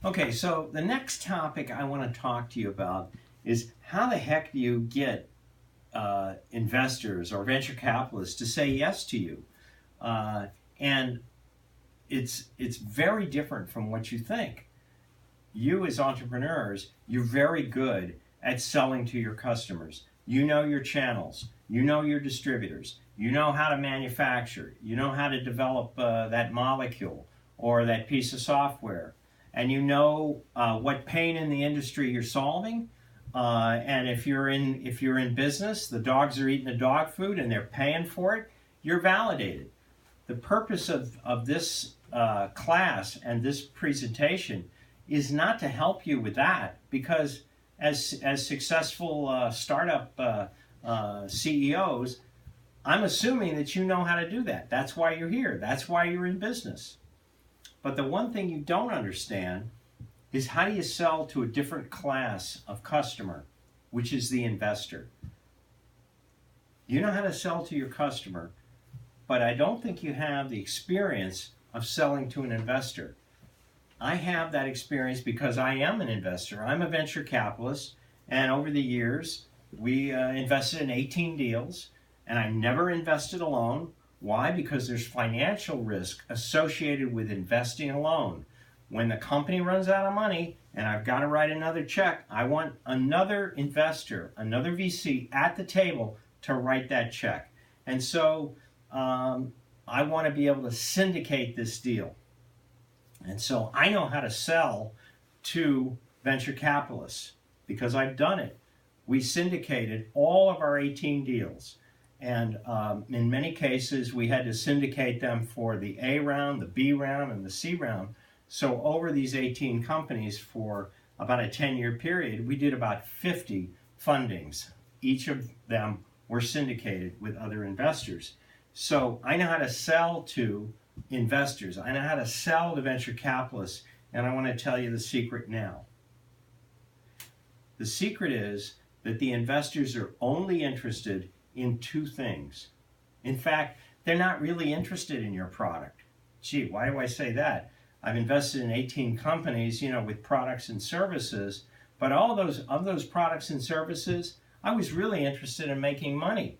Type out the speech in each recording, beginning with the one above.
Okay, so the next topic I want to talk to you about is how the heck do you get investors or venture capitalists to say yes to you? And it's very different from what you think. You as entrepreneurs, you're very good at selling to your customers. You know your channels, you know your distributors, you know how to manufacture, you know how to develop that molecule or that piece of software, and you know what pain in the industry you're solving. And if you're in business, the dogs are eating the dog food and they're paying for it. You're validated. The purpose of this class and this presentation is not to help you with that, because as successful startup CEOs, I'm assuming that you know how to do that. That's why you're here. That's why you're in business. But the one thing you don't understand is how do you sell to a different class of customer, which is the investor. You know how to sell to your customer, but I don't think you have the experience of selling to an investor. I have that experience because I am an investor. I'm a venture capitalist, and over the years, we invested in 18 deals, and I never invested alone. Why? Because there's financial risk associated with investing alone. When the company runs out of money and I've got to write another check, I want another investor, another VC at the table to write that check. And so I want to be able to syndicate this deal. And so I know how to sell to venture capitalists because I've done it. We syndicated all of our 18 deals. And in many cases, we had to syndicate them for the A round, the B round, and the C round. So over these 18 companies for about a 10-year period, we did about 50 fundings. Each of them were syndicated with other investors. So I know how to sell to investors. I know how to sell to venture capitalists, and I want to tell you the secret now. The secret is that the investors are only interested in two things. In fact, they're not really interested in your product. Gee, why do I say that? I've invested in 18 companies, with products and services, but all those products and services, I was really interested in making money.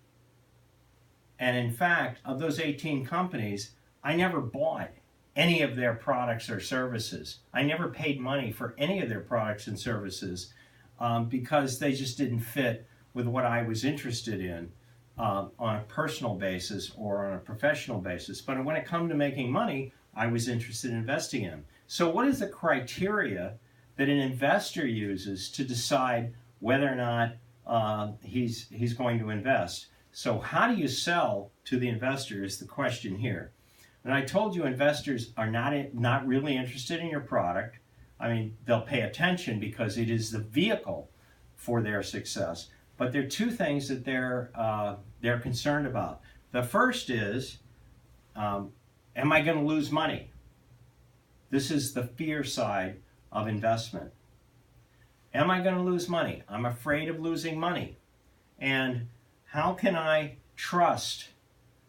And in fact, of those 18 companies, I never bought any of their products or services. I never paid money for any of their products and services because they just didn't fit with what I was interested in on a personal basis or on a professional basis. But when it came to making money, I was interested in investing in them. So what is the criteria that an investor uses to decide whether or not he's going to invest? So how do you sell to the investor is the question here. And I told you investors are not really interested in your product. I mean, they'll pay attention because it is the vehicle for their success. But there are two things that they're concerned about. The first is, am I going to lose money? This is the fear side of investment. Am I going to lose money? I'm afraid of losing money. And how can I trust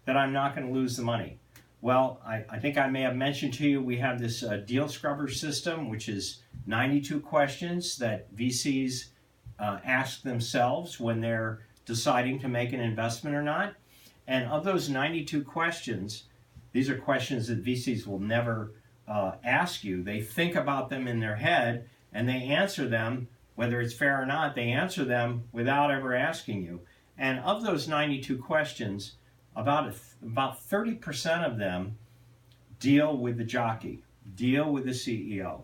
that I'm not going to lose the money? Well, I think I may have mentioned to you we have this deal scrubber system, which is 92 questions that VCs ask themselves when they're deciding to make an investment or not. And of those 92 questions, these are questions that VCs will never ask you. They think about them in their head and they answer them, whether it's fair or not, they answer them without ever asking you. And of those 92 questions, about 30% of them deal with the jockey, deal with the CEO.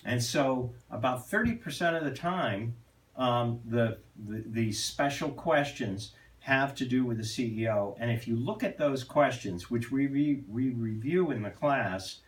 And so about 30% of the time, the special questions have to do with the CEO. And if you look at those questions, which we review in the class,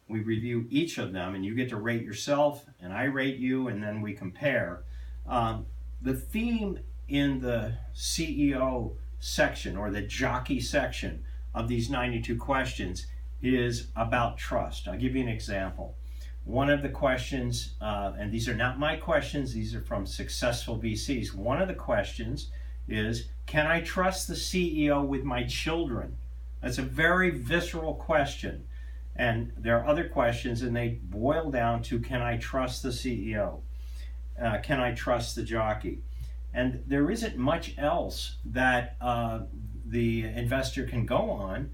we review each of them, and you get to rate yourself, and I rate you, and then we compare. The theme in the CEO section, or the jockey section of these 92 questions, is about trust. I'll give you an example. One of the questions, and these are not my questions, these are from successful VCs. One of the questions is, can I trust the CEO with my children? That's a very visceral question. And there are other questions, and they boil down to, can I trust the CEO? Can I trust the jockey? And there isn't much else that the investor can go on